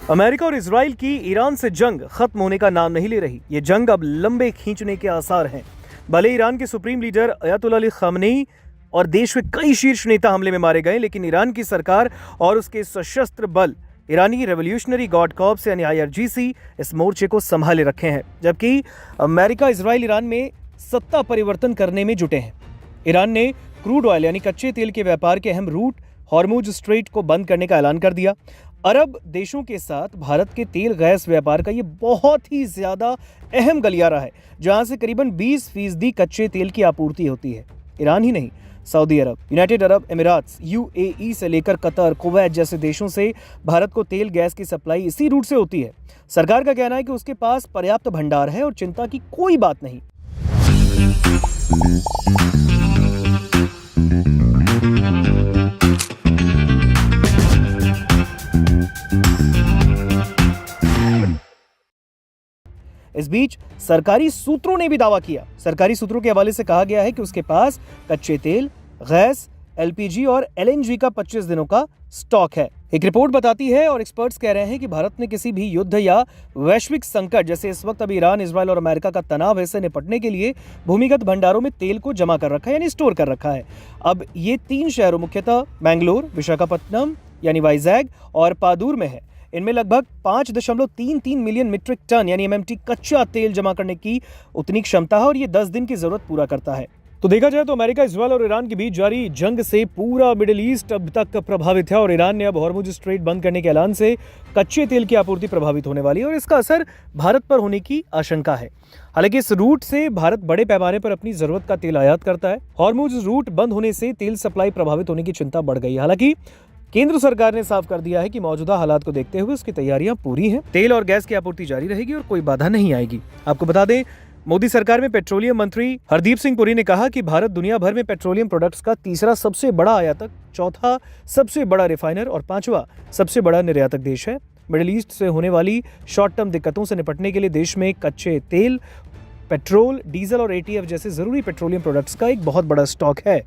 America और Israel की Iran से जंग खत्म होने का नाम नहीं ले रही। ये जंग अब लंबे खींचने के आसार हैं। भले ईरान के supreme leader Ayatollah Ali Khamenei और देश के कई शीर्ष नेता हमले में मारे गए, लेकिन ईरान की सरकार और उसके सशस्त्र बल ईरानी रेवोल्यूशनरी गार्ड कॉर्प्स यानी IRGC इस मोर्चे को संभाले रखे हैं, जबकि अमेरिका इजराइल ईरान में सत्ता परिवर्तन करने में जुटे हैं। ईरान ने क्रूड ऑयल यानी कच्चे तेल के व्यापार के अहम रूट हॉर्मुज स्ट्रेट को बंद करने का ऐलान कर दिया। अरब देशों के साथ भारत के तेल गैस व्यापार का ये बहुत ही ज्यादा अहम गलियारा है, जहां से करीबन 20% कच्चे तेल की आपूर्ति होती है। ईरान ही नहीं, सऊदी अरब, यूनाइटेड अरब अमीरात्स, UAE से लेकर कतर, कुवैत जैसे देशों से भारत को तेल गैस की सप्लाई इसी रूट से होती है। सरकार का कहना है कि उसके पास पर्याप्त भंडार है और चिंता की कोई बात नहीं। इस बीच सरकारी सूत्रों ने भी दावा किया। सरकारी सूत्रों के हवाले से कहा गया है कि उसके पास कच्चे तेल, गैस, LPG और LNG का 25 दिनों का स्टॉक है। एक रिपोर्ट बताती है और एक्सपर्ट्स कह रहे हैं कि भारत ने किसी भी युद्ध या वैश्विक संकट जैसे इस वक्त अभी ईरान, इजराइल और अमेरिका का तनाव है, से निपटने के लिए भूमिगत भंडारों में तेल को जमा कर रखा है यानी स्टोर कर रखा है। अब ये 3 शहरों मुख्यतः मैंगलोर, विशाखापट्टनम यानी वाइजैग और पादूर में है। इनमें लगभग 5.33 मिलियन मीट्रिक टन यानी MMT कच्चा तेल जमा करने की उतनी क्षमता है और ये 10 दिन की जरूरत पूरा करता है। तो देखा जाए तो अमेरिका, इजराइल और ईरान के बीच जारी जंग से पूरा मिडिल ईस्ट अब तक प्रभावित है और ईरान ने अब हॉर्मुज स्ट्रेट बंद करने के ऐलान से कच्चे तेल की आपूर्ति प्रभावित होने वाली है और इसका असर भारत पर होने की आशंका है। हालांकि इस रूट से भारत बड़े पैमाने पर अपनी जरूरत का तेल आयात करता है। हॉर्मुज रूट बंद होने से तेल सप्लाई प्रभावित होने की चिंता बढ़ गई। हालांकि केंद्र सरकार ने साफ कर दिया है कि मौजूदा हालात को देखते हुए उसकी तैयारियां पूरी हैं। तेल और गैस की आपूर्ति जारी रहेगी और कोई बाधा नहीं आएगी। आपको बता दें, मोदी सरकार में पेट्रोलियम मंत्री हरदीप सिंह पुरी ने कहा कि भारत दुनिया भर में पेट्रोलियम प्रोडक्ट्स का तीसरा सबसे बड़ा आयातक, चौथा सबसे बड़ा रिफाइनर और 5वां सबसे बड़ा निर्यातक देश है। मिडिल ईस्ट से होने वाली शॉर्ट टर्म दिक्कतों से निपटने के लिए देश में कच्चे तेल, पेट्रोल, डीजल और ATF जैसे जरूरी पेट्रोलियम प्रोडक्ट्स का एक बहुत बड़ा स्टॉक है।